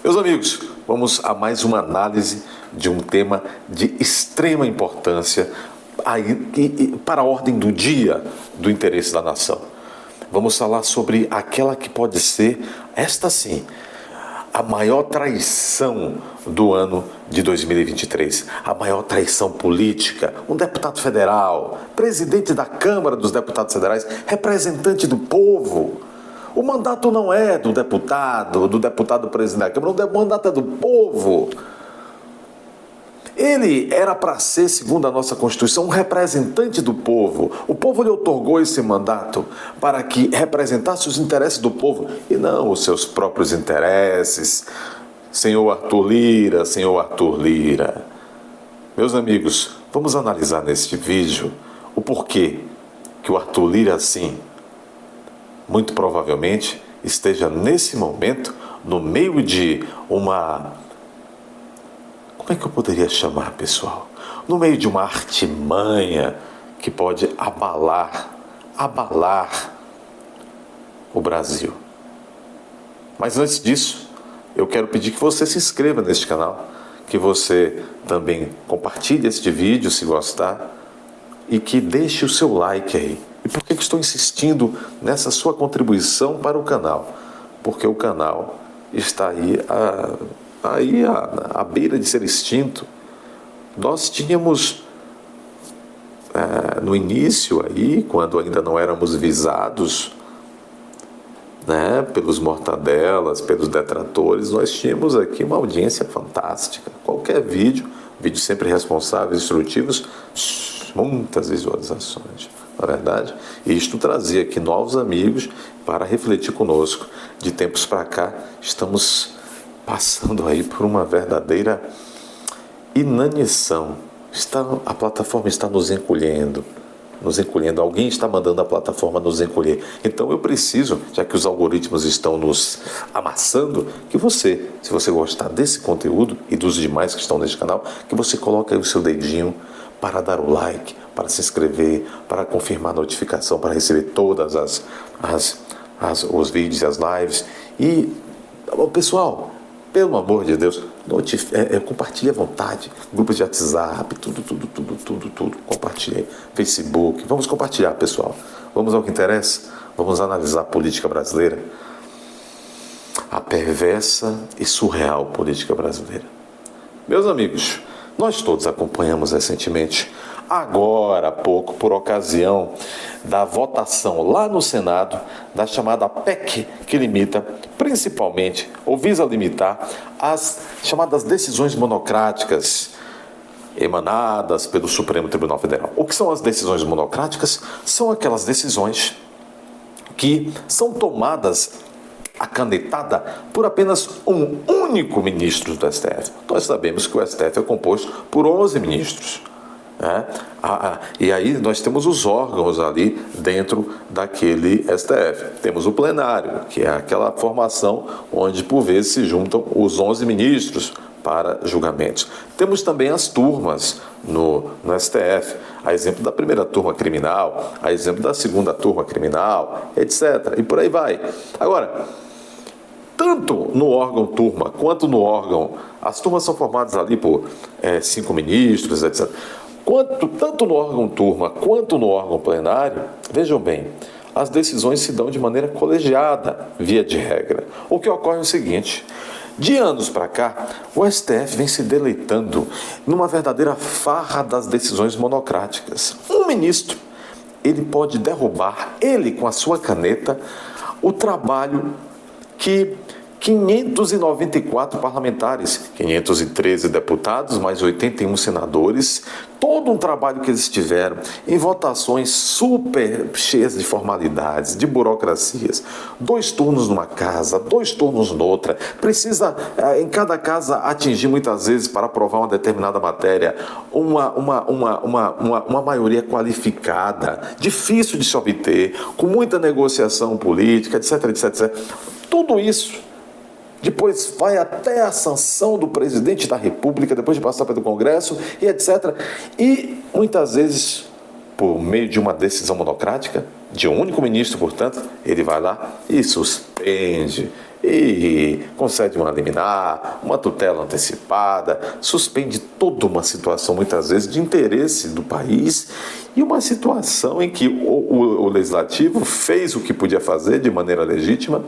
Meus amigos, vamos a mais uma análise de um tema de extrema importância para a ordem do dia do interesse da nação. Vamos falar sobre aquela que pode ser, esta sim, a maior traição do ano de 2023, a maior traição política. Um deputado federal, presidente da Câmara dos Deputados Federais, representante do povo. O mandato não é do deputado presidente da Câmara, o mandato é do povo. Ele era para ser, segundo a nossa Constituição, um representante do povo. O povo lhe otorgou esse mandato para que representasse os interesses do povo e não os seus próprios interesses. Senhor Arthur Lira. Meus amigos, vamos analisar neste vídeo o porquê que o Arthur Lira, sim, muito provavelmente esteja nesse momento no meio de uma... Como é que eu poderia chamar, pessoal? No meio de uma artimanha que pode abalar o Brasil. Mas antes disso, eu quero pedir que você se inscreva neste canal, que você também compartilhe este vídeo se gostar e que deixe o seu like aí. E por que estou insistindo nessa sua contribuição para o canal? Porque o canal está aí à beira de ser extinto. Nós tínhamos, no início aí, quando ainda não éramos visados, né, pelos mortadelas, pelos detratores, nós tínhamos aqui uma audiência fantástica. Qualquer vídeo sempre responsáveis, instrutivos, muitas visualizações, não é verdade? E isto trazia aqui novos amigos para refletir conosco. De tempos para cá, estamos passando aí por uma verdadeira inanição. A plataforma está nos encolhendo. Alguém está mandando a plataforma nos encolher. Então eu preciso, já que os algoritmos estão nos amassando, que você, se você gostar desse conteúdo e dos demais que estão neste canal, que você coloque aí o seu dedinho para dar o like, para se inscrever, para confirmar a notificação, para receber todas os vídeos e as lives. E, pessoal, pelo amor de Deus, compartilhe à vontade. Grupos de WhatsApp, tudo. Compartilhe. Facebook. Vamos compartilhar, pessoal. Vamos ao que interessa. Vamos analisar a política brasileira. A perversa e surreal política brasileira. Meus amigos, nós todos acompanhamos recentemente, agora há pouco, por ocasião da votação lá no Senado, da chamada PEC, que limita, principalmente, ou visa limitar, as chamadas decisões monocráticas emanadas pelo Supremo Tribunal Federal. O que são as decisões monocráticas? São aquelas decisões que são tomadas acanetada por apenas um único ministro do STF. Nós sabemos que o STF é composto por 11 ministros. E aí nós temos os órgãos ali dentro daquele STF. Temos o plenário, que é aquela formação onde por vezes se juntam os 11 ministros para julgamentos. Temos também as turmas no STF, a exemplo da primeira turma criminal, a exemplo da segunda turma criminal, etc. E por aí vai. Agora, tanto no órgão turma quanto no órgão, as turmas são formadas ali por 5 ministros, etc. Tanto no órgão turma quanto no órgão plenário, vejam bem, as decisões se dão de maneira colegiada, via de regra. O que ocorre é o seguinte: de anos para cá, o STF vem se deleitando numa verdadeira farra das decisões monocráticas. Um ministro, ele pode derrubar, ele com a sua caneta, o trabalho que 594 parlamentares, 513 deputados, mais 81 senadores, todo um trabalho que eles tiveram em votações super cheias de formalidades, de burocracias, 2 turnos numa casa, 2 turnos noutra, precisa em cada casa atingir muitas vezes para aprovar uma determinada matéria uma maioria qualificada, difícil de se obter, com muita negociação política, etc, etc, etc. Tudo isso depois vai até a sanção do presidente da República, depois de passar pelo Congresso e etc. E muitas vezes, por meio de uma decisão monocrática, de um único ministro, portanto, ele vai lá e suspende, e concede uma liminar, uma tutela antecipada, suspende toda uma situação, muitas vezes, de interesse do país e uma situação em que o legislativo fez o que podia fazer de maneira legítima,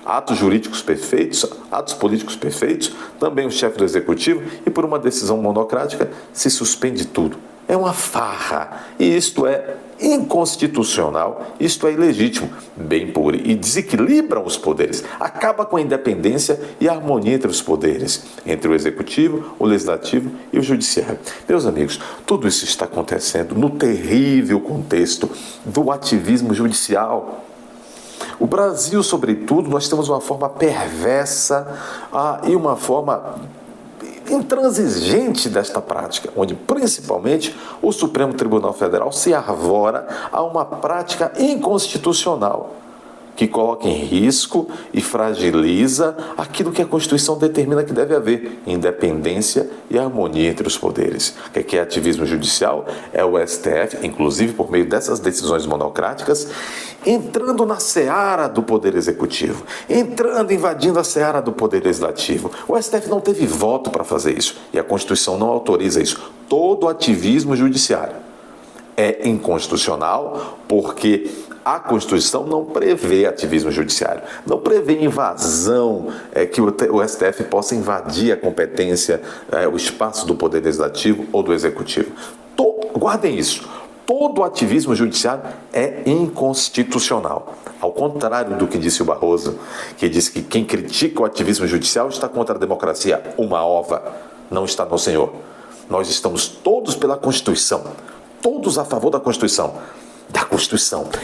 atos jurídicos perfeitos, atos políticos perfeitos, também o chefe do executivo, e por uma decisão monocrática se suspende tudo. É uma farra, e isto é inconstitucional, isto é ilegítimo, e desequilibram os poderes, acaba com a independência e a harmonia entre os poderes, entre o executivo, o legislativo e o judiciário. Meus amigos, tudo isso está acontecendo no terrível contexto do ativismo judicial. O Brasil, sobretudo, nós temos uma forma perversa e uma forma intransigente desta prática, onde principalmente o Supremo Tribunal Federal se arvora a uma prática inconstitucional que coloca em risco e fragiliza aquilo que a Constituição determina que deve haver: independência e harmonia entre os poderes. O que é ativismo judicial? É o STF, inclusive por meio dessas decisões monocráticas, entrando na seara do Poder Executivo, invadindo a seara do Poder Legislativo. O STF não teve voto para fazer isso e a Constituição não autoriza isso. Todo ativismo judiciário é inconstitucional porque a Constituição não prevê ativismo judiciário, não prevê invasão, que o STF possa invadir a competência, o espaço do Poder Legislativo ou do Executivo. Guardem isso. Todo ativismo judiciário é inconstitucional. Ao contrário do que disse o Barroso, que disse que quem critica o ativismo judicial está contra a democracia. Uma ova, não está no Senhor. Nós estamos todos pela Constituição, todos a favor da Constituição.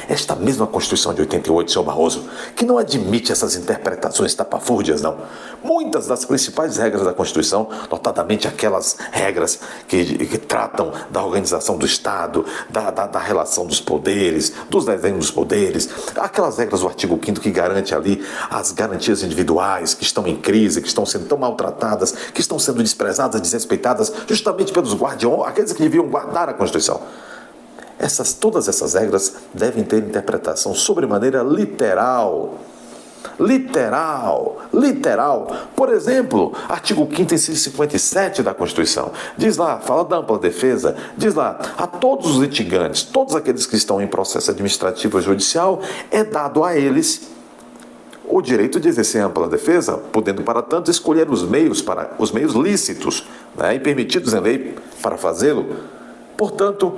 Esta mesma Constituição de 88, senhor Barroso, que não admite essas interpretações tapafúrdias, não. Muitas das principais regras da Constituição, notadamente aquelas regras que tratam da organização do Estado, da relação dos poderes, dos desenhos dos poderes, aquelas regras do artigo 5º que garante ali as garantias individuais que estão em crise, que estão sendo tão maltratadas, que estão sendo desprezadas, desrespeitadas, justamente pelos guardiões, aqueles que deviam guardar a Constituição. Todas essas regras devem ter interpretação sobremaneira literal. Por exemplo, artigo 5º, inciso 57 da Constituição. Diz lá, fala da ampla defesa, diz lá, a todos os litigantes, todos aqueles que estão em processo administrativo ou judicial, é dado a eles o direito de exercer ampla defesa, podendo, para tanto, escolher os meios lícitos, e permitidos em lei para fazê-lo. Portanto,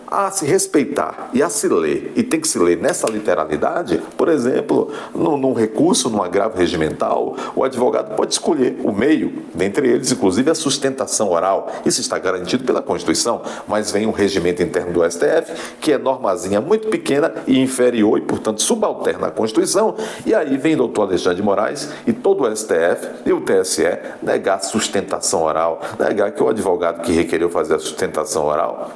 a se respeitar e a se ler, e tem que se ler nessa literalidade. Por exemplo, num recurso, num agravo regimental, o advogado pode escolher o meio, dentre eles, inclusive, a sustentação oral. Isso está garantido pela Constituição, mas vem um regimento interno do STF, que é normazinha muito pequena e inferior, e, portanto, subalterna à Constituição, e aí vem o doutor Alexandre de Moraes e todo o STF e o TSE negar a sustentação oral, negar que o advogado que requereu fazer a sustentação oral,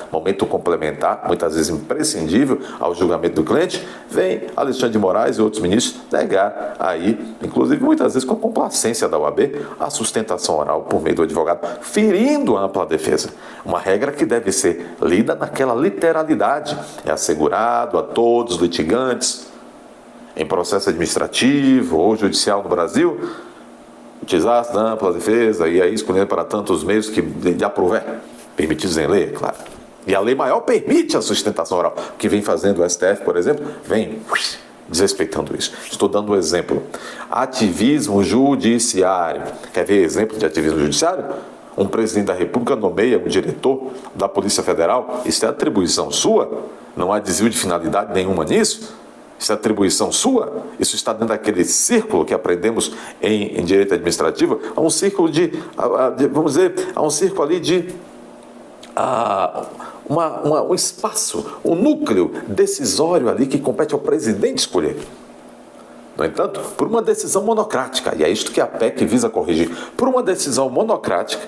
momento complementar, muitas vezes imprescindível ao julgamento do cliente, vem Alexandre de Moraes e outros ministros negar aí, inclusive muitas vezes com a complacência da OAB, a sustentação oral por meio do advogado, ferindo a ampla defesa. Uma regra que deve ser lida naquela literalidade. É assegurado a todos os litigantes em processo administrativo ou judicial no Brasil utilizar a ampla defesa e aí escolhendo para tantos meios que lhe aprouver, permitidos em lei, claro. E a lei maior permite a sustentação oral, que vem fazendo o STF, por exemplo, vem desrespeitando isso. Estou dando um exemplo. Ativismo judiciário. Quer ver exemplo de ativismo judiciário? Um presidente da República nomeia um diretor da Polícia Federal. Isso é atribuição sua? Não há desvio de finalidade nenhuma nisso? Isso é atribuição sua? Isso está dentro daquele círculo que aprendemos em direito administrativo? Há um círculo vamos dizer, há um círculo ali de um espaço, um núcleo decisório ali que compete ao presidente escolher. No entanto, por uma decisão monocrática, e é isto que a PEC visa corrigir, por uma decisão monocrática,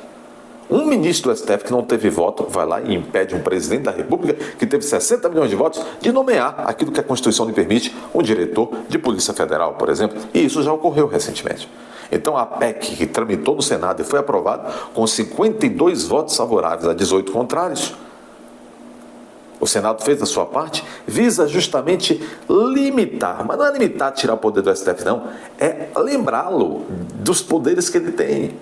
um ministro do STF que não teve voto vai lá e impede um presidente da República que teve 60 milhões de votos de nomear aquilo que a Constituição lhe permite, um diretor de Polícia Federal, por exemplo. E isso já ocorreu recentemente. Então a PEC, que tramitou no Senado e foi aprovada com 52 votos favoráveis a 18 contrários, O Senado fez a sua parte, visa justamente limitar, mas não é limitar, tirar o poder do STF, não, é lembrá-lo dos poderes que ele tem.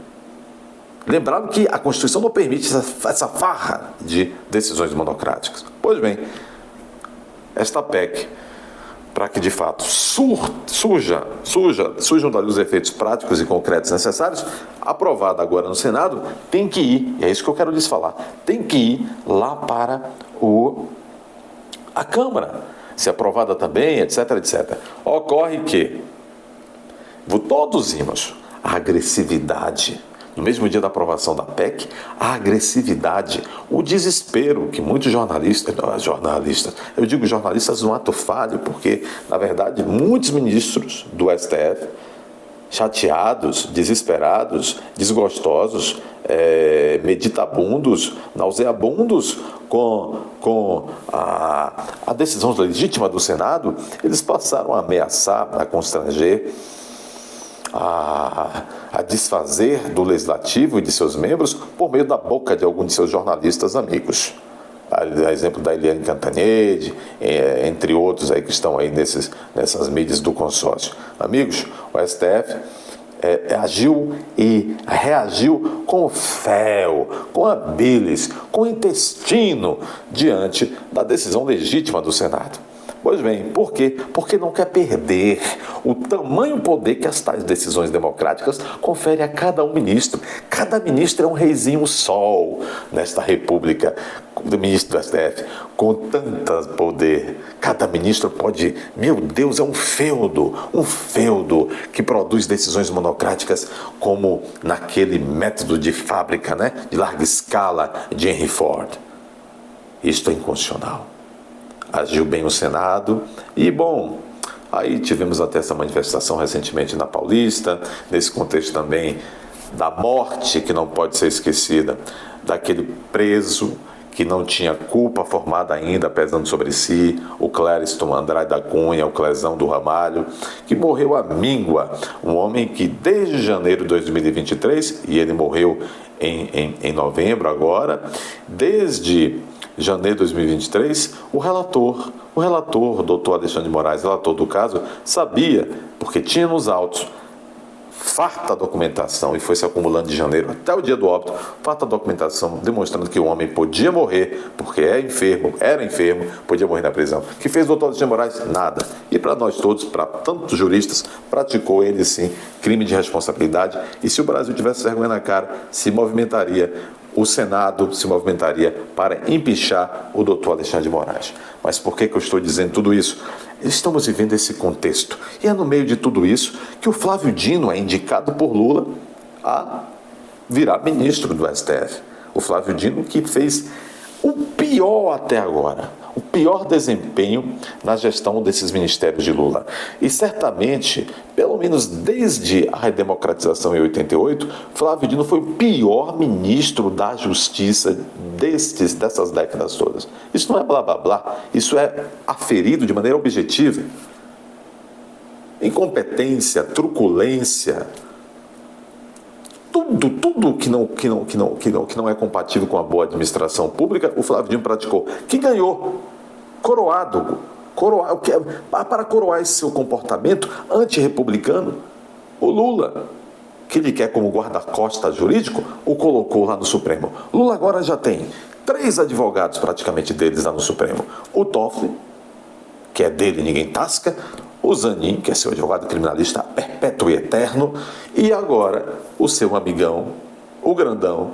Lembrá-lo que a Constituição não permite essa farra de decisões monocráticas. Pois bem, esta PEC, para que de fato surjam dali os efeitos práticos e concretos necessários, aprovada agora no Senado, tem que ir, e é isso que eu quero lhes falar, tem que ir lá para a Câmara, ser aprovada também, etc, etc. Ocorre que todos vimos a agressividade, no mesmo dia da aprovação da PEC, a agressividade, o desespero que muitos jornalistas, eu digo jornalistas no ato falho, porque, na verdade, muitos ministros do STF, chateados, desesperados, desgostosos, meditabundos, nauseabundos com a decisão legítima do Senado, eles passaram a ameaçar, a constranger, a desfazer do Legislativo e de seus membros por meio da boca de alguns de seus jornalistas amigos. A exemplo da Eliane Cantanhede, entre outros aí que estão aí nessas mídias do consórcio. Amigos, o STF agiu e reagiu com fel, com a bilis, com o intestino diante da decisão legítima do Senado. Pois bem, por quê? Porque não quer perder o tamanho poder que as tais decisões democráticas conferem a cada um ministro. Cada ministro é um reizinho sol nesta república, do ministro do STF, com tanto poder. Cada ministro pode, meu Deus, é um feudo que produz decisões monocráticas como naquele método de fábrica, né, de larga escala de Henry Ford. Isto é inconstitucional. Agiu bem o Senado e, bom, aí tivemos até essa manifestação recentemente na Paulista, nesse contexto também da morte que não pode ser esquecida, daquele preso que não tinha culpa formada ainda, pesando sobre si, o Clériston Andrade da Cunha, o Clezão do Ramalho, que morreu à míngua, um homem que desde janeiro de 2023, e ele morreu em novembro agora, desde janeiro de 2023, o relator, o doutor Alexandre de Moraes, relator do caso, sabia, porque tinha nos autos, farta documentação, e foi se acumulando de janeiro até o dia do óbito, farta documentação demonstrando que o homem podia morrer, porque era enfermo, podia morrer na prisão. O que fez o doutor Alexandre de Moraes? Nada. E para nós todos, para tantos juristas, praticou ele sim crime de responsabilidade, e se o Brasil tivesse vergonha na cara, se movimentaria, o Senado se movimentaria para empichar o doutor Alexandre de Moraes. Mas por que eu estou dizendo tudo isso? Estamos vivendo esse contexto. E é no meio de tudo isso que o Flávio Dino é indicado por Lula a virar ministro do STF. O Flávio Dino que fez o pior até agora, o pior desempenho na gestão desses ministérios de Lula. E certamente, pelo menos desde a redemocratização em 88, Flávio Dino foi o pior ministro da Justiça dessas décadas todas. Isso não é blá blá blá, isso é aferido de maneira objetiva. Incompetência, truculência, tudo que não é compatível com a boa administração pública, o Flávio Dino praticou. Que ganhou, coroado, para coroar esse seu comportamento antirrepublicano, o Lula, que ele quer como guarda-costas jurídico, o colocou lá no Supremo. Lula agora já tem 3 advogados praticamente deles lá no Supremo. O Toffoli, que é dele, ninguém tasca, o Zanin, que é seu advogado criminalista perpétuo e eterno, e agora o seu amigão, o grandão,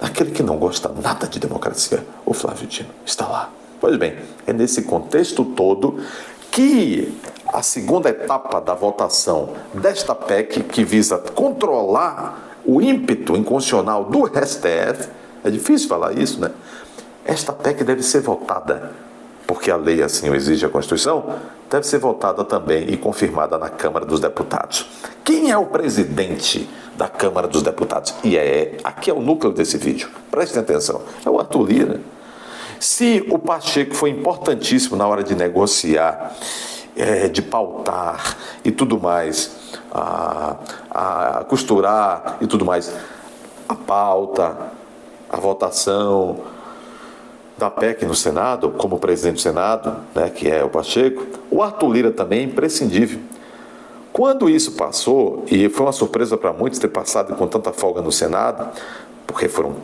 aquele que não gosta nada de democracia, o Flávio Dino, está lá. Pois bem, é nesse contexto todo que a segunda etapa da votação desta PEC, que visa controlar o ímpeto inconstitucional do STF, é difícil falar isso, né? Esta PEC deve ser votada, porque a lei assim o exige, a Constituição, deve ser votada também e confirmada na Câmara dos Deputados. Quem é o presidente da Câmara dos Deputados? E aqui é o núcleo desse vídeo, prestem atenção, é o Arthur Lira. Se o Pacheco foi importantíssimo na hora de negociar, de pautar e tudo mais, a costurar e tudo mais, a pauta, a votação, da PEC no Senado, como presidente do Senado, né, que é o Pacheco, o Arthur Lira também é imprescindível. Quando isso passou, e foi uma surpresa para muitos ter passado com tanta folga no Senado, porque foram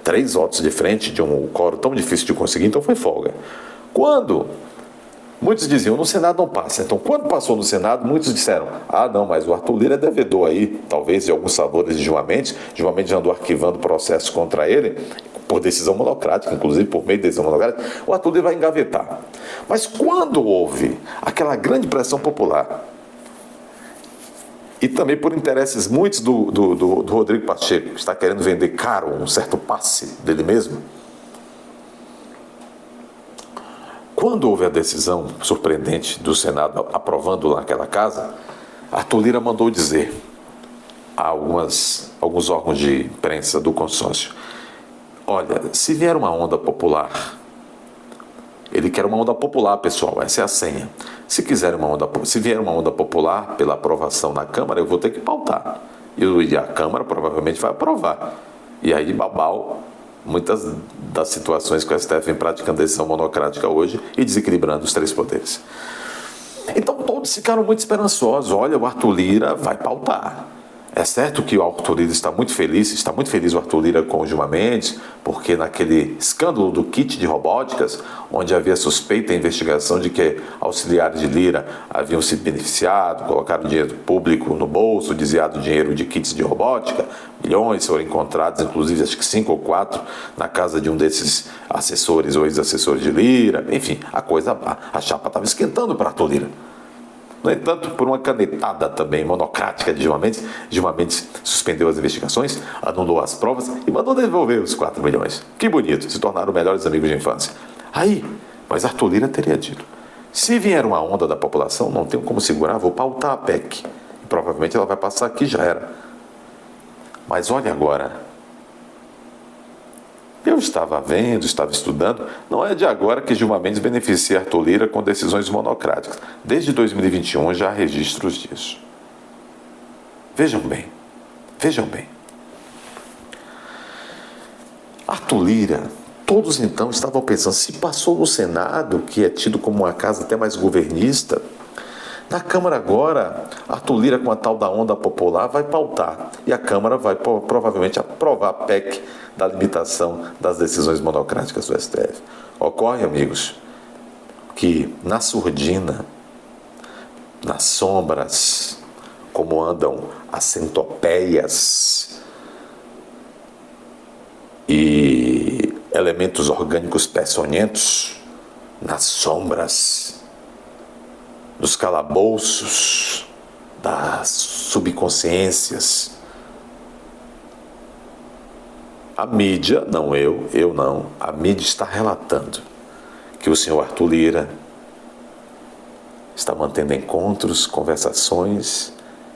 3 votos de frente de um quórum tão difícil de conseguir, então foi folga. Quando muitos diziam, no Senado não passa. Então, quando passou no Senado, muitos disseram, não, mas o Arthur Lira é devedor aí, talvez de alguns sabores de Gilmar Mendes. Gilmar Mendes já andou arquivando processos contra ele, por decisão monocrática, inclusive por meio de decisão monocrática. O Arthur Lira vai engavetar. Mas quando houve aquela grande pressão popular, e também por interesses muitos do Rodrigo Pacheco, que está querendo vender caro um certo passe dele mesmo, quando houve a decisão surpreendente do Senado aprovando lá naquela casa, Arthur Lira mandou dizer a alguns órgãos de imprensa do consórcio, olha, se vier uma onda popular, ele quer uma onda popular, pessoal, essa é a senha. Se vier uma onda popular pela aprovação na Câmara, eu vou ter que pautar. E a Câmara provavelmente vai aprovar. E aí, babau, muitas das situações que o STF vem praticando decisão monocrática hoje e desequilibrando os 3 poderes. Então todos ficaram muito esperançosos. Olha, o Arthur Lira vai pautar. É certo que o Arthur Lira está muito feliz o Arthur Lira com o Gilmar Mendes, porque naquele escândalo do kit de robóticas, onde havia suspeita e investigação de que auxiliares de Lira haviam se beneficiado, colocaram dinheiro público no bolso, desviado dinheiro de kits de robótica, milhões foram encontrados, inclusive acho que 5 ou 4, na casa de um desses assessores ou ex-assessores de Lira. Enfim, a chapa estava esquentando para Arthur Lira. No entanto, por uma canetada também monocrática de Gilmar Mendes suspendeu as investigações, anulou as provas e mandou devolver os 4 milhões. Que bonito, se tornaram melhores amigos de infância. Mas Arthur Lira teria dito, se vier uma onda da população, não tenho como segurar, vou pautar a PEC. E provavelmente ela vai passar aqui, já era. Mas olha agora, eu estava vendo, estava estudando, não é de agora que Gilmar Mendes beneficia Arthur Lira com decisões monocráticas. Desde 2021 já há registros disso. Vejam bem. Arthur Lira, todos então estavam pensando, se passou no Senado, que é tido como uma casa até mais governista, na Câmara agora, Arthur Lira com a tal da onda popular vai pautar e a Câmara vai provavelmente aprovar a PEC da limitação das decisões monocráticas do STF. Ocorre, amigos, que na surdina, nas sombras, como andam as centopeias e elementos orgânicos peçonhentos, nas sombras, nos calabouços das subconsciências, a mídia, não eu não, a mídia está relatando que o senhor Arthur Lira está mantendo encontros, conversações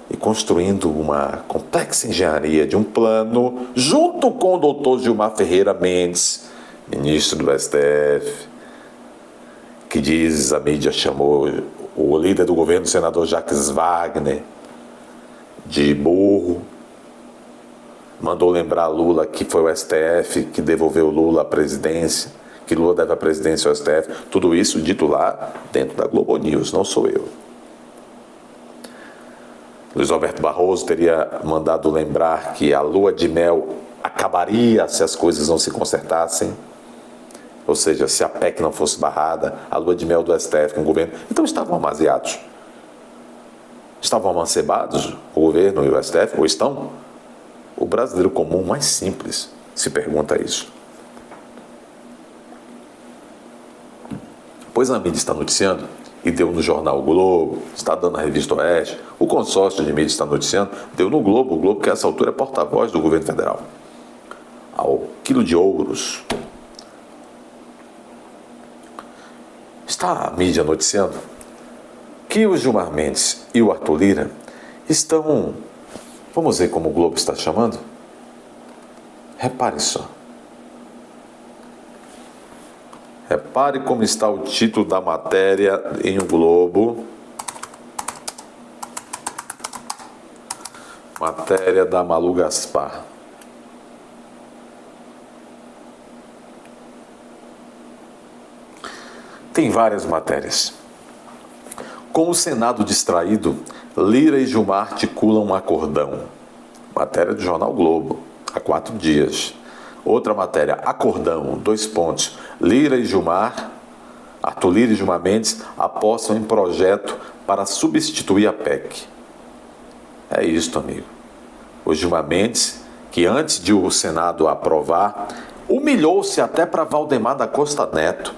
e construindo uma complexa engenharia de um plano junto com o doutor Gilmar Ferreira Mendes, ministro do STF, que a mídia chamou o líder do governo, o senador Jacques Wagner, de burro. Mandou lembrar Lula que foi o STF que devolveu Lula à presidência, que Lula deve a presidência ao STF. Tudo isso dito lá dentro da Globo News, não sou eu. Luiz Roberto Barroso teria mandado lembrar que a lua de mel acabaria se as coisas não se consertassem. Ou seja, se a PEC não fosse barrada, a lua de mel do STF com o governo. Então estavam amaziados. Estavam amancebados o governo e o STF, ou estão? O brasileiro comum mais simples se pergunta isso. Pois a mídia está noticiando, e deu no jornal o Globo, está dando na revista Oeste, o consórcio de mídia está noticiando, deu no Globo, o Globo que a essa altura é porta-voz do governo federal. Ao quilo de ouros. Está a mídia noticiando que o Gilmar Mendes e o Arthur Lira estão, vamos ver como o Globo está chamando? Repare só. Repare como está o título da matéria em O Globo. Matéria da Malu Gaspar. Tem várias matérias. Com o Senado distraído, Lira e Gilmar articulam um acordão. Matéria do jornal Globo, há 4 dias. Outra matéria, acordão, 2 pontos. Lira e Gilmar, Arthur Lira e Gilmar Mendes apostam em projeto para substituir a PEC. É isto, amigo. O Gilmar Mendes, que antes de o Senado aprovar, humilhou-se até para Valdemar da Costa Neto,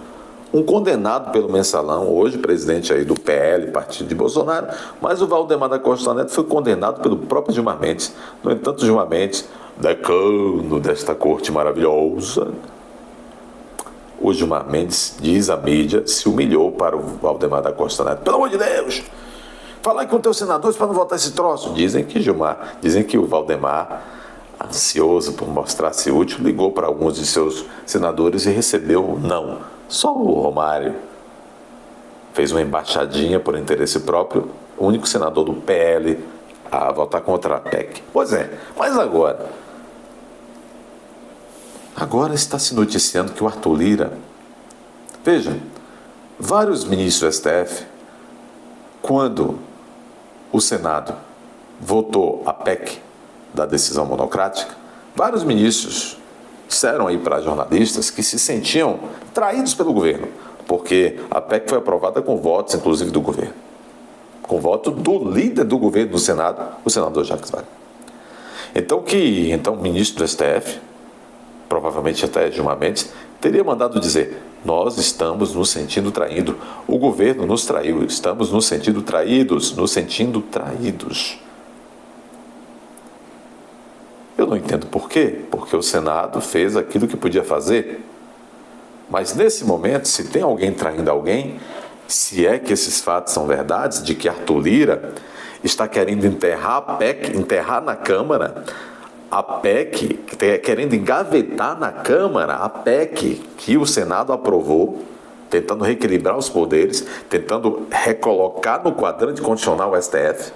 um condenado pelo Mensalão, hoje presidente aí do PL, partido de Bolsonaro, mas o Valdemar da Costa Neto foi condenado pelo próprio Gilmar Mendes. No entanto, Gilmar Mendes, decano desta corte maravilhosa, o Gilmar Mendes, diz a mídia, se humilhou para o Valdemar da Costa Neto. Pelo amor de Deus! Fala aí com teus senadores para não votar esse troço. Dizem que o Valdemar, ansioso por mostrar-se útil, ligou para alguns de seus senadores e recebeu não. Só o Romário fez uma embaixadinha por interesse próprio, o único senador do PL a votar contra a PEC. Pois é, mas agora está se noticiando que o Arthur Lira, veja, vários ministros do STF, quando o Senado votou a PEC da decisão monocrática, vários ministros disseram aí para jornalistas que se sentiam traídos pelo governo, porque a PEC foi aprovada com votos, inclusive, do governo. Com voto do líder do governo no Senado, o senador Jacques Wagner. Então, o ministro do STF, provavelmente até Gilmar Mendes, teria mandado dizer: nós estamos nos sentindo traídos, o governo nos traiu, estamos nos sentindo traídos, Eu não entendo por quê, porque o Senado fez aquilo que podia fazer. Mas nesse momento, se tem alguém traindo alguém, se é que esses fatos são verdades, de que Arthur Lira está querendo enterrar a PEC, enterrar na Câmara, a PEC, querendo engavetar na Câmara a PEC que o Senado aprovou, tentando reequilibrar os poderes, tentando recolocar no quadrante constitucional o STF,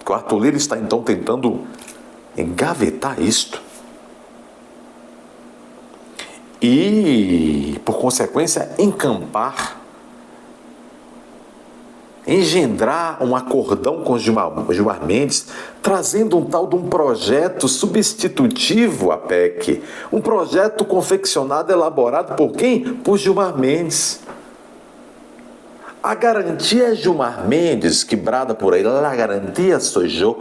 que o Arthur Lira está então tentando engavetar isto e, por consequência, engendrar um acordão com Gilmar Mendes, trazendo um tal de um projeto substitutivo à PEC, um projeto confeccionado, elaborado por quem? Por Gilmar Mendes. A garantia é Gilmar Mendes, que brada por aí, a garantia sou eu.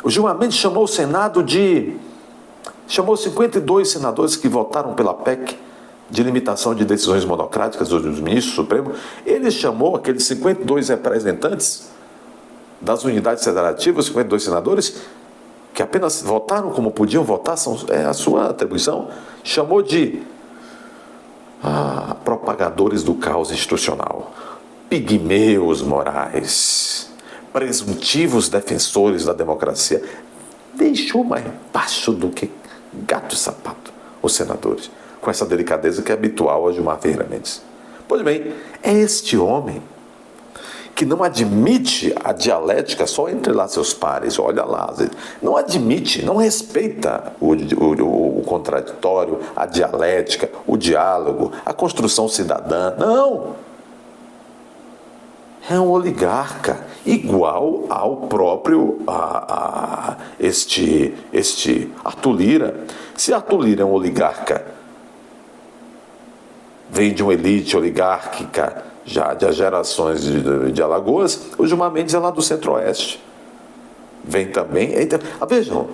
O Gilmar Mendes chamou o Senado chamou 52 senadores que votaram pela PEC de limitação de decisões monocráticas dos ministros do Supremo. Ele chamou aqueles 52 representantes das unidades federativas, 52 senadores, que apenas votaram como podiam votar, é a sua atribuição, chamou de propagadores do caos institucional, pigmeus morais, presuntivos defensores da democracia. Deixou mais baixo do que gato e sapato os senadores, com essa delicadeza que é habitual a Gilmar Ferreira Mendes. Pois bem, é este homem que não admite a dialética só entre lá seus pares, olha lá, não admite, não respeita o contraditório, a dialética, o diálogo, a construção cidadã, não! É um oligarca, igual ao próprio este Arthur Lira. Se Arthur Lira é um oligarca, vem de uma elite oligárquica já de gerações de Alagoas, o Gilmar Mendes é lá do Centro-Oeste. Vem também. Vejam,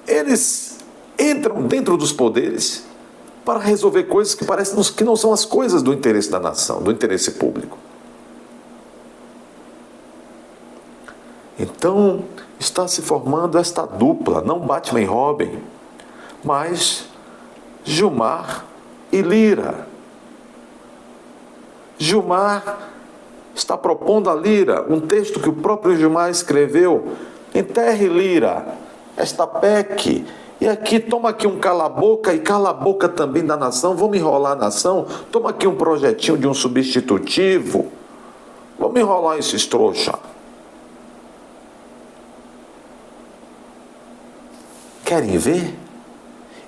eles entram dentro dos poderes para resolver coisas que parecem que não são as coisas do interesse da nação, do interesse público. Então, está se formando esta dupla, não Batman e Robin, mas Gilmar e Lira. Gilmar está propondo a Lira um texto que o próprio Gilmar escreveu: enterre, Lira, esta PEC, e aqui, toma aqui um cala-boca e cala a boca também da nação, vamos enrolar a nação, toma aqui um projetinho de um substitutivo, vamos enrolar esses trouxa. Querem ver?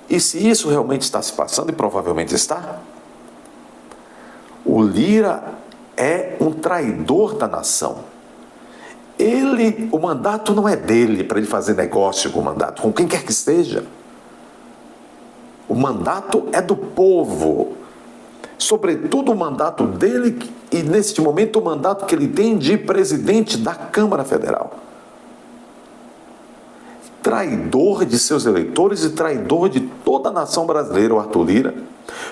E se isso realmente está se passando, e provavelmente está, o Lira é um traidor da nação. O mandato não é dele para ele fazer negócio com o mandato, com quem quer que seja. O mandato é do povo. Sobretudo o mandato dele e, neste momento, o mandato que ele tem de presidente da Câmara Federal. Traidor de seus eleitores e traidor de toda a nação brasileira, o Arthur Lira,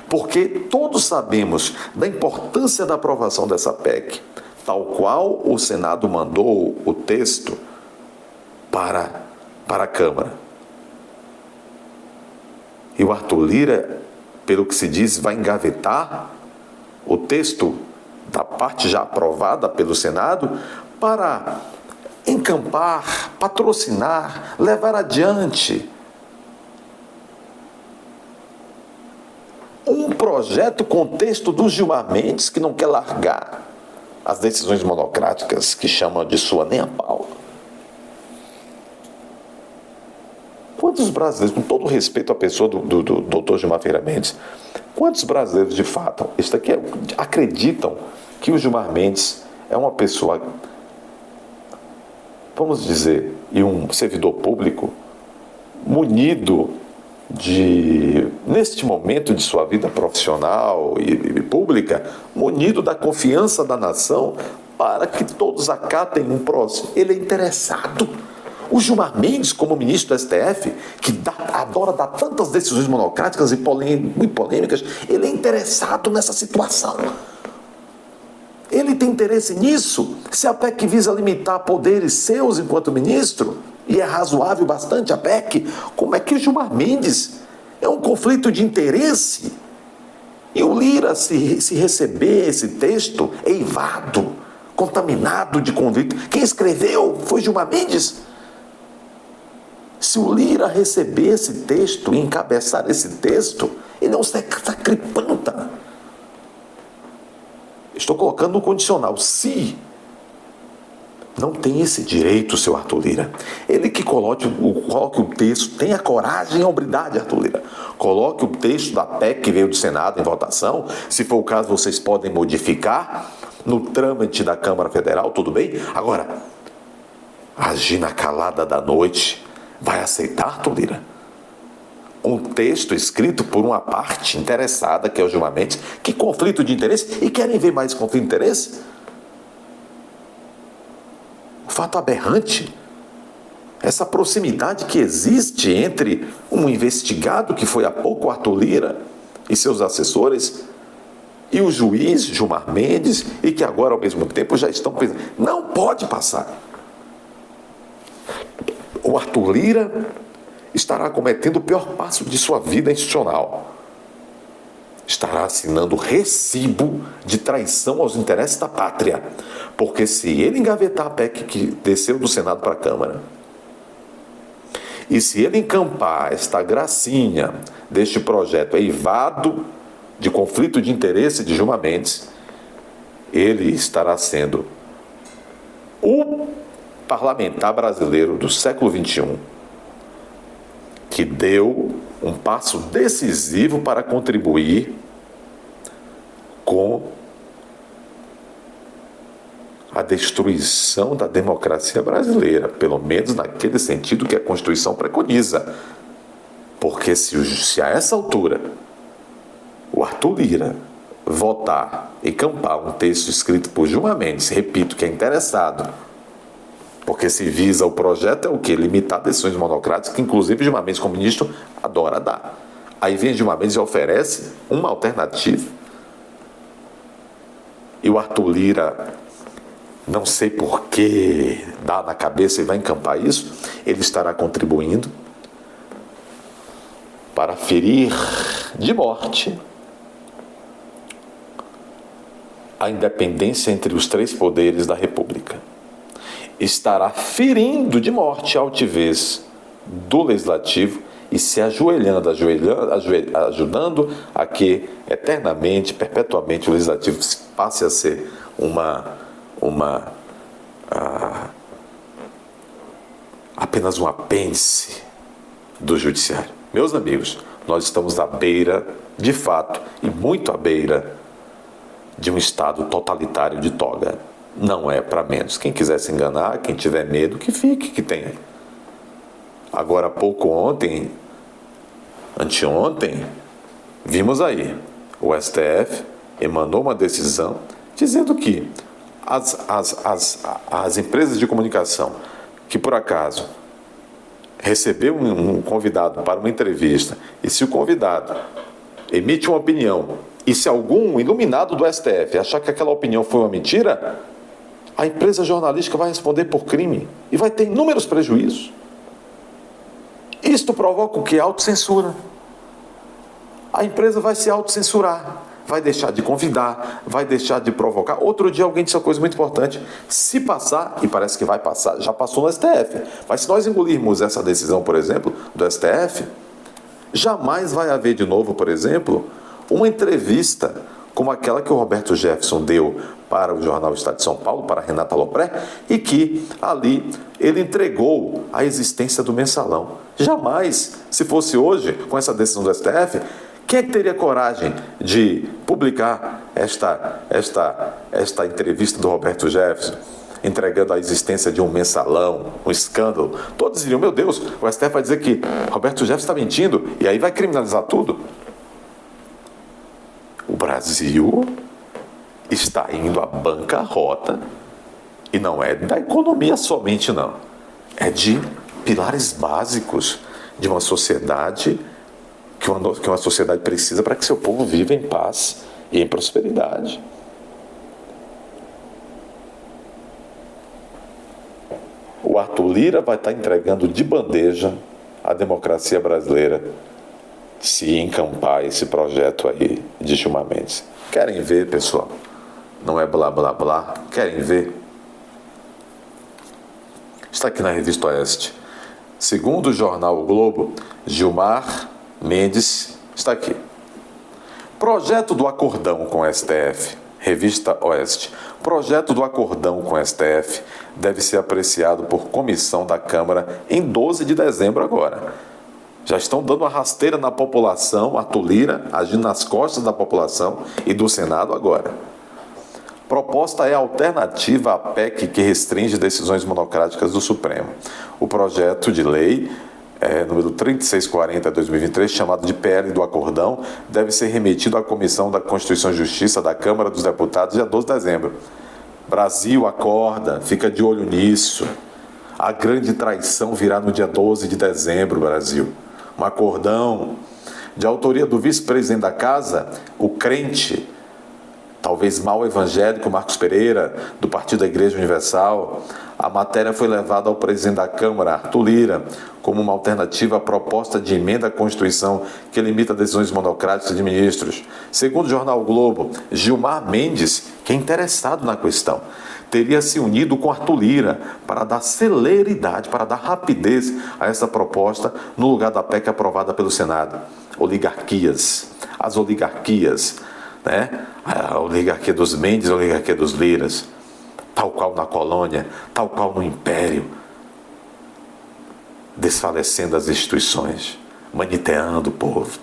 porque todos sabemos da importância da aprovação dessa PEC, tal qual o Senado mandou o texto para a Câmara. E o Arthur Lira, pelo que se diz, vai engavetar o texto da parte já aprovada pelo Senado para encampar, patrocinar, levar adiante um projeto com texto do Gilmar Mendes, que não quer largar as decisões monocráticas, que chama de sua nem a pau. Quantos brasileiros, com todo respeito à pessoa do doutor Gilmar Ferreira Mendes, quantos brasileiros de fato acreditam que o Gilmar Mendes é uma pessoa, vamos dizer, e um servidor público munido neste momento de sua vida profissional e pública, munido da confiança da nação para que todos acatem um próximo? Ele é interessado. O Gilmar Mendes, como ministro do STF, que adora dar tantas decisões monocráticas e polêmicas, ele é interessado nessa situação. Ele tem interesse nisso. Se a PEC visa limitar poderes seus enquanto ministro, e é razoável bastante a PEC, como é que o Gilmar Mendes é um conflito de interesse? E o Lira, se receber esse texto eivado, contaminado de convite, quem escreveu foi Gilmar Mendes? Se o Lira receber esse texto e encabeçar esse texto, ele é um sacripanta. Estou colocando no condicional. Se não tem esse direito, seu Arthur Lira, ele que coloque o texto, tenha coragem e hombridade, Arthur Lira. Coloque o texto da PEC que veio do Senado em votação. Se for o caso, vocês podem modificar no trâmite da Câmara Federal, tudo bem? Agora, agir na calada da noite, vai aceitar, Arthur Lira? Um texto escrito por uma parte interessada, que é o Gilmar Mendes, que conflito de interesse, e querem ver mais conflito de interesse? O fato aberrante, essa proximidade que existe entre um investigado, que foi há pouco o Arthur Lira e seus assessores, e o juiz Gilmar Mendes, e que agora, ao mesmo tempo, já estão pensando, não pode passar. O Arthur Lira estará cometendo o pior passo de sua vida institucional. Estará assinando recibo de traição aos interesses da pátria. Porque se ele engavetar a PEC que desceu do Senado para a Câmara, e se ele encampar esta gracinha deste projeto eivado de conflito de interesse de Gilmar Mendes, ele estará sendo o parlamentar brasileiro do século XXI que deu um passo decisivo para contribuir com a destruição da democracia brasileira, pelo menos naquele sentido que a Constituição preconiza. Porque se a essa altura o Arthur Lira votar e campar um texto escrito por Gilmar Mendes, repito, que é interessado, porque se visa o projeto é o quê? Limitar decisões monocráticas, que inclusive Gilmar Mendes, como ministro, adora dar. Aí vem Gilmar Mendes e oferece uma alternativa. E o Arthur Lira, não sei por que dá na cabeça e vai encampar isso, ele estará contribuindo para ferir de morte a independência entre os três poderes da República. Estará ferindo de morte a altivez do Legislativo e se ajudando a que eternamente, perpetuamente, o Legislativo passe a ser apenas um apêndice do Judiciário. Meus amigos, nós estamos à beira, de fato, e muito à beira, de um Estado totalitário de toga. Não é para menos. Quem quiser se enganar, quem tiver medo, que fique, que tenha. Agora, há pouco anteontem, vimos aí, o STF emanou uma decisão dizendo que as empresas de comunicação que, por acaso, recebeu um convidado para uma entrevista, e se o convidado emite uma opinião, e se algum iluminado do STF achar que aquela opinião foi uma mentira, a empresa jornalística vai responder por crime e vai ter inúmeros prejuízos. Isto provoca o quê? Autocensura. A empresa vai se autocensurar, vai deixar de convidar, vai deixar de provocar. Outro dia alguém disse uma coisa muito importante: se passar, e parece que vai passar, já passou no STF, mas se nós engolirmos essa decisão, por exemplo, do STF, jamais vai haver de novo, por exemplo, uma entrevista como aquela que o Roberto Jefferson deu para o jornal Estado de São Paulo, para Renata Lopré, e que ali ele entregou a existência do mensalão. Jamais, se fosse hoje, com essa decisão do STF, quem é que teria coragem de publicar esta entrevista do Roberto Jefferson, entregando a existência de um mensalão, um escândalo? Todos diriam: meu Deus, o STF vai dizer que Roberto Jefferson está mentindo, e aí vai criminalizar tudo. O Brasil está indo à bancarrota, e não é da economia somente, não. É de pilares básicos de uma sociedade que uma sociedade precisa para que seu povo viva em paz e em prosperidade. O Arthur Lira vai estar entregando de bandeja a democracia brasileira se encampar esse projeto aí de Gilmar Mendes. Querem ver, pessoal? Não é blá blá blá. Querem ver? Está aqui na Revista Oeste. Segundo o jornal O Globo, Gilmar Mendes está aqui. Projeto do acordão com o STF. Revista Oeste. Projeto do acordão com o STF deve ser apreciado por comissão da Câmara em 12 de dezembro agora. Já estão dando uma rasteira na população, Arthur Lira agindo nas costas da população e do Senado agora. Proposta é alternativa à PEC que restringe decisões monocráticas do Supremo. O projeto de lei, número 3640/2023, chamado de PL do Acordão, deve ser remetido à Comissão da Constituição e Justiça da Câmara dos Deputados dia 12 de dezembro. Brasil, acorda, fica de olho nisso. A grande traição virá no dia 12 de dezembro, Brasil. Um acordão de autoria do vice-presidente da Casa, o crente, talvez mal evangélico, Marcos Pereira, do Partido da Igreja Universal. A matéria foi levada ao presidente da Câmara, Arthur Lira, como uma alternativa à proposta de emenda à Constituição que limita decisões monocráticas de ministros. Segundo o jornal o Globo, Gilmar Mendes, que é interessado na questão, teria se unido com Arthur Lira para dar celeridade, para dar rapidez a essa proposta no lugar da PEC aprovada pelo Senado. As oligarquias, né? A oligarquia dos Mendes, a oligarquia dos Liras, tal qual na colônia, tal qual no Império, desfalecendo as instituições, maniteando o povo.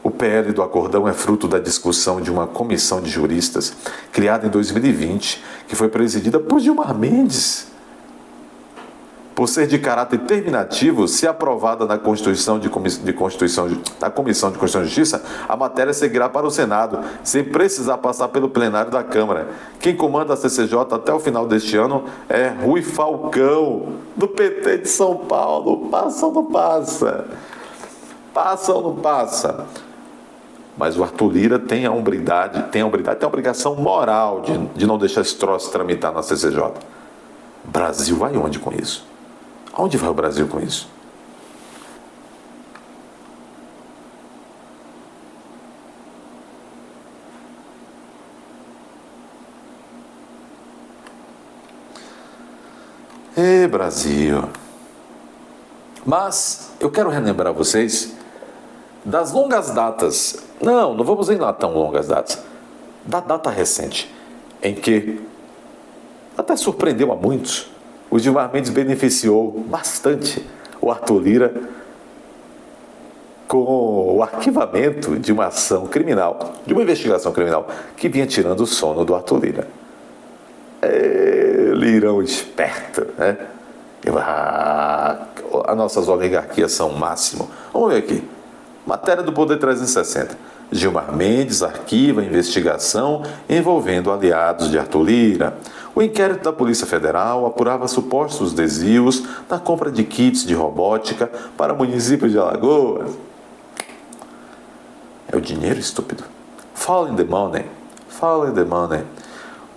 O PL do Acordão é fruto da discussão de uma comissão de juristas criada em 2020, que foi presidida por Gilmar Mendes. Por ser de caráter terminativo, se aprovada na Comissão de Constituição e Justiça, a matéria seguirá para o Senado, sem precisar passar pelo plenário da Câmara. Quem comanda a CCJ até o final deste ano é Rui Falcão, do PT de São Paulo. Passa ou não passa? Passa ou não passa? Mas o Arthur Lira tem a obrigação moral de não deixar esse troço tramitar na CCJ. Brasil vai onde com isso? Aonde vai o Brasil com isso? Brasil! Mas eu quero relembrar vocês das longas datas. Não vamos ir lá tão longas datas. Da data recente, em que até surpreendeu a muitos, o Gilmar Mendes beneficiou bastante o Arthur Lira com o arquivamento de uma ação criminal, de uma investigação criminal que vinha tirando o sono do Arthur Lira. Lirão esperto, né? As nossas oligarquias são o máximo. Vamos ver aqui. Matéria do Poder 360. Gilmar Mendes arquiva investigação envolvendo aliados de Arthur Lira. O inquérito da Polícia Federal apurava supostos desvios na compra de kits de robótica para municípios de Alagoas. É o dinheiro, estúpido. Follow the money. Follow the money.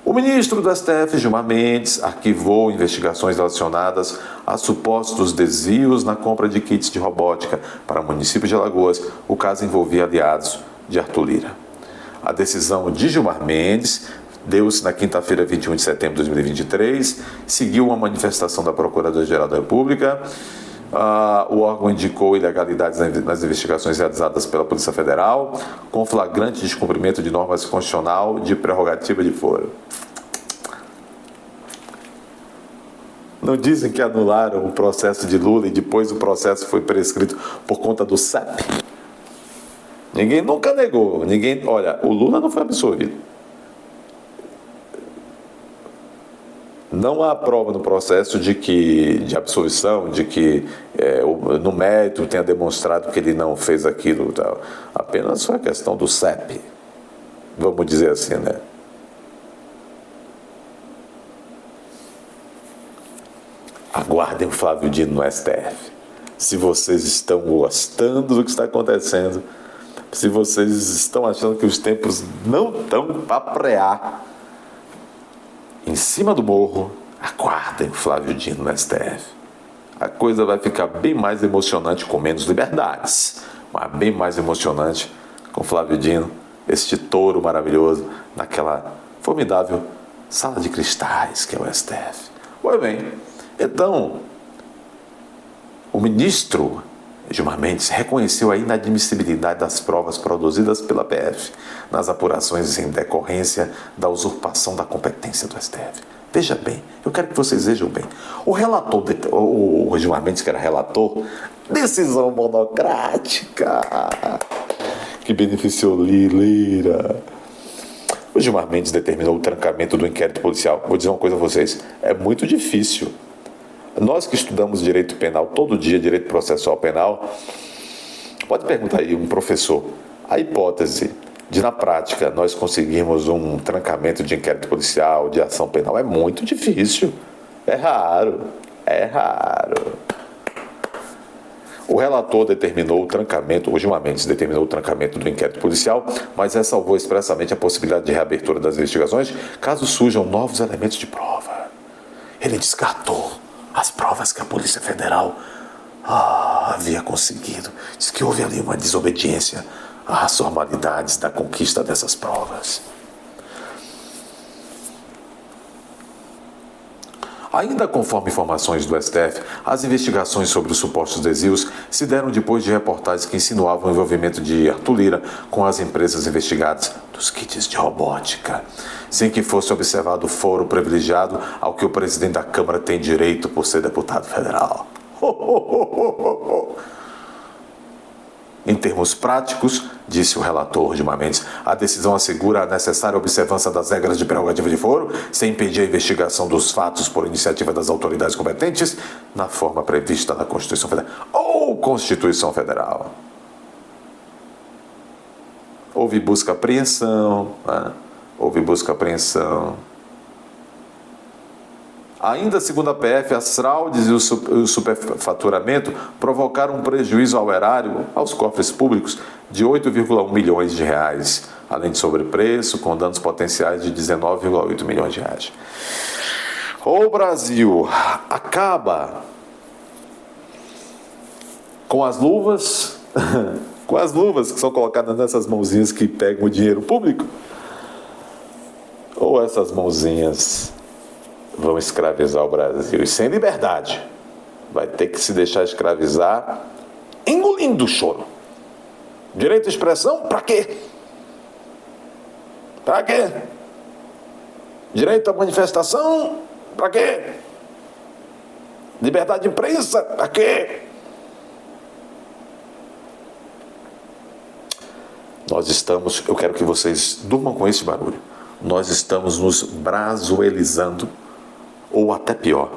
O ministro do STF, Gilmar Mendes, arquivou investigações relacionadas a supostos desvios na compra de kits de robótica para o município de Alagoas. O caso envolvia aliados de Arthur Lira. A decisão de Gilmar Mendes deu-se na quinta-feira, 21 de setembro de 2023, seguiu uma manifestação da Procuradora-Geral da República. O órgão indicou ilegalidades nas investigações realizadas pela Polícia Federal, com flagrante descumprimento de normas constitucional de prerrogativa de foro. Não dizem que anularam o processo de Lula e depois o processo foi prescrito por conta do CEP? Ninguém nunca negou. Olha, o Lula não foi absolvido. Não há prova no processo de absolvição, de que no mérito tenha demonstrado que ele não fez aquilo. Tal. Apenas foi a questão do CEP. Vamos dizer assim, né? Aguardem o Flávio Dino no STF. Se vocês estão gostando do que está acontecendo, se vocês estão achando que os tempos não estão para prear em cima do morro, aguardem o Flávio Dino no STF. A coisa vai ficar bem mais emocionante com menos liberdades, mas bem mais emocionante com o Flávio Dino, este touro maravilhoso, naquela formidável sala de cristais que é o STF. Pois bem, então, o ministro Gilmar Mendes reconheceu a inadmissibilidade das provas produzidas pela PF nas apurações em decorrência da usurpação da competência do STF. Veja bem, eu quero que vocês vejam bem. O relator, o Gilmar Mendes, que era relator, decisão monocrática que beneficiou Lira. O Gilmar Mendes determinou o trancamento do inquérito policial. Vou dizer uma coisa a vocês, é muito difícil. Nós que estudamos direito penal todo dia, direito processual penal, pode perguntar aí um professor, a hipótese de, na prática, nós conseguirmos um trancamento de inquérito policial, de ação penal, é muito difícil. É raro. O relator determinou o trancamento, o Gilmar Mendes determinou o trancamento do inquérito policial, mas ressalvou expressamente a possibilidade de reabertura das investigações caso surjam novos elementos de prova. Ele descartou as provas que a Polícia Federal havia conseguido. Diz que houve ali uma desobediência às formalidades da conquista dessas provas. Ainda conforme informações do STF, as investigações sobre os supostos desvios se deram depois de reportagens que insinuavam o envolvimento de Arthur Lira com as empresas investigadas dos kits de robótica, sem que fosse observado o foro privilegiado ao que o presidente da Câmara tem direito por ser deputado federal. Em termos práticos, disse o relator Gilmar Mendes, a decisão assegura a necessária observância das regras de prerrogativa de foro, sem impedir a investigação dos fatos por iniciativa das autoridades competentes, na forma prevista na Constituição Federal ou Constituição Federal. Houve busca-apreensão, Ainda segundo a PF, as fraudes e o superfaturamento provocaram um prejuízo ao erário, aos cofres públicos, de 8,1 milhões de reais, além de sobrepreço, com danos potenciais de 19,8 milhões de reais. O Brasil acaba com as luvas, que são colocadas nessas mãozinhas que pegam o dinheiro público, ou essas mãozinhas vão escravizar o Brasil, e sem liberdade. Vai ter que se deixar escravizar, engolindo o choro. Direito de expressão, pra quê? Pra quê? Direito à manifestação, pra quê? Liberdade de imprensa, pra quê? eu quero que vocês durmam com esse barulho. Nós estamos nos brazuelizando, ou até pior,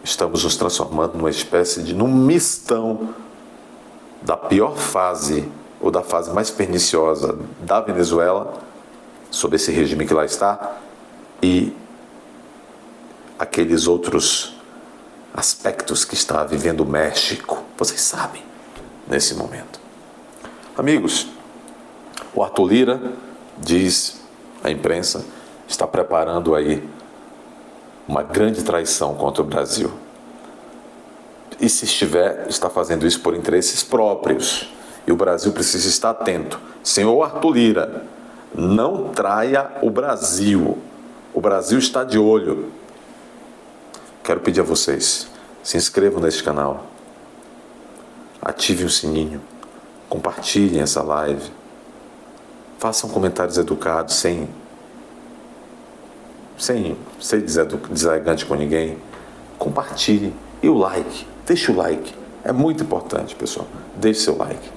estamos nos transformando num mistão da pior fase, ou da fase mais perniciosa da Venezuela, sob esse regime que lá está, e aqueles outros aspectos que está vivendo o México. Vocês sabem, nesse momento. Amigos, o Arthur Lira, diz a imprensa, está preparando aí uma grande traição contra o Brasil. E se está fazendo isso por interesses próprios. E o Brasil precisa estar atento. Senhor Arthur Lira, não traia o Brasil. O Brasil está de olho. Quero pedir a vocês, se inscrevam neste canal, ativem o sininho, compartilhem essa live, façam comentários educados, sem ser deselegante com ninguém. Compartilhem. E o like, deixe o like. É muito importante, pessoal. Deixe seu like.